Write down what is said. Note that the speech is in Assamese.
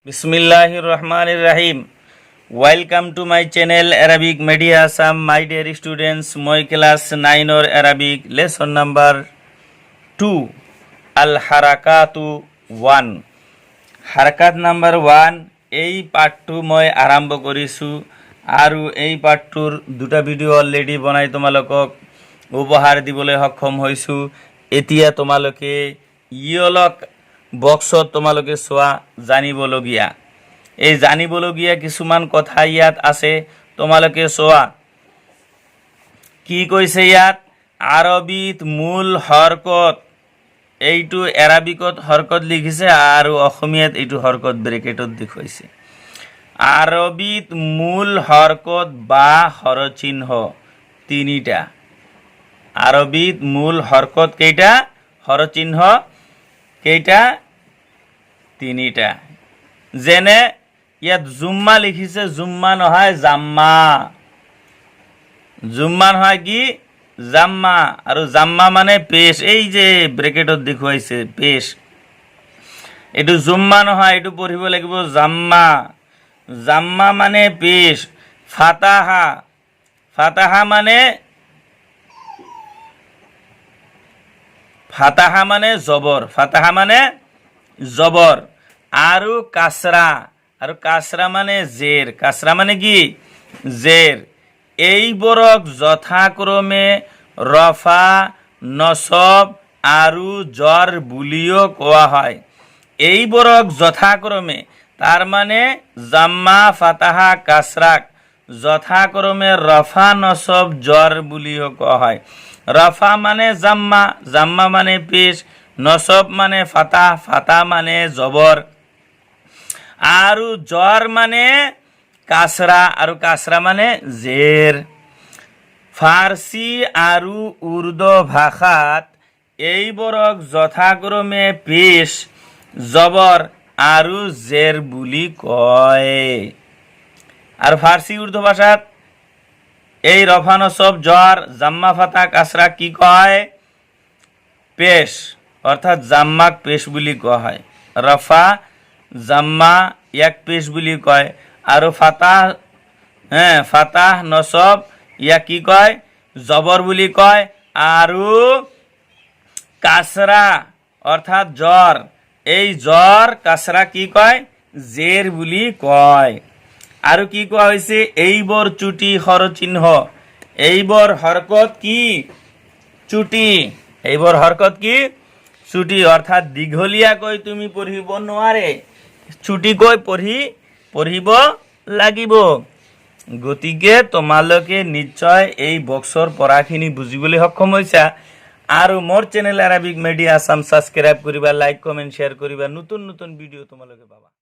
बिस्मिल्लाहिर रहमानिर रहीम। Welcome to my channel Arabic media Assam. My dear students, मैं क्लास 9 और अरबिक लेसन नम्बर 2 अल हाराकातु 1 हारकात नम्बर 1 এই পাঠটো মই আৰম্ভ কৰিছোঁ আৰু এই পাঠটোৰ দুটা ভিডিঅ' অলৰেডি বনাই তোমালোকক উপহাৰ দিবলৈ সক্ষম হৈছোঁ। এতিয়া তোমালোকে ইয়লক বক্সত তোমালোকে চোৱা জানিবলগীয়া এই জানিবলগীয়া কিছুমান কথা ইয়াত আছে। তোমালোকে চোৱা কি কৈছে ইয়াত। আৰবিত মূল হৰকত এইটো এৰাবিকত হৰকত লিখিছে আৰু অসমীয়াত এইটো হৰকত ব্ৰেকেটত দেখুৱাইছে। আৰবিত মূল হৰকত বা হৰচিহ্ন তিনিটা। আৰবিত মূল হৰকত কেইটা, হৰচিহ্ন কেইটা, তিনিটা। যেনে ইয়াত জুম্মা লিখিছে, জুম্মা নহয় জাম্মা। জুম্মা নহয় কি, জাম্মা। আৰু জাম্মা মানে পেশ, এই যে ব্ৰেকেটত দেখুৱাইছে পেশ, এইটো জুম্মা নহয়, এইটো পঢ়িব লাগিব জাম্মা। জাম্মা মানে পেশ। ফাতাহা, ফাতাহা মানে ফাতাহা মানে জবর, ফাতাহা মানে জবর। আৰু কাসৰা, আৰু কাসৰা মানে জেৰ। কাসৰা মানে কি, জেৰ। এইবোৰক যথাক্ৰমে ৰফা, নসব আৰু জৰ বুলিও কোৱা হয়। এইবোৰক যথাক্ৰমে, তাৰ মানে জাম্মা, ফাতাহা, কাসৰাক যথাক্ৰমে ৰফা, নসব, জৰ বুলিও কোৱা হয়। রফা মানে জাম্মা, জাম্মা মানে পেশ, নসব মানে ফাতাহ, ফাতাহ মানে জবর, আৰু জৰ মানে কাসৰা, আৰু কাসৰা মানে জেৰ। ফাৰ্সি আৰু উৰ্দু ভাষাত এইবোৰক যথাক্ৰমে পেশ, জবৰ আৰু জের বুলি কয়। আর ফার্সি উর্দু ভাষাত এই রফা, নসব, জর, জাম্মা, ফাতা, কাসরা কি কয়, পেশ, অর্থাৎ জাম্মাক পেশ বুলি কোৱা হয়। ৰফা, জাম্মা ইয়াক পেশ বুলি কয়। আৰু ফাতাহ, ফাতাহ, নসব ইয়াক কি কয়, জবৰ বুলি কয়। আৰু কাসৰা অৰ্থাৎ জৰ, এই জৰ কাসৰা কি কয়, জেৰ বুলি কয়। আৰু কি কোৱা হৈছে, এইবোৰ চুটি হৰচিহ্ন, এইবোৰ হৰকত কি, চুটি। এইবোৰ হৰকত কি, চুটি। অৰ্থাৎ দীঘলীয়াকৈ তুমি পঢ়িব নোৱাৰে, চুটিকৈ পঢ়িব লাগিব। গতিকে তোমালোকে নিশ্চয় এই বক্সৰ পঢ়াখিনি বুজিবলৈ সক্ষম হৈছা। আৰু মোৰ channel Arabic media Assam subscribe কৰিবা, লাইক, কমেন্ট, শ্বেয়াৰ কৰিবা। নতুন নতুন ভিডিঅ' তোমালোকে পাবা।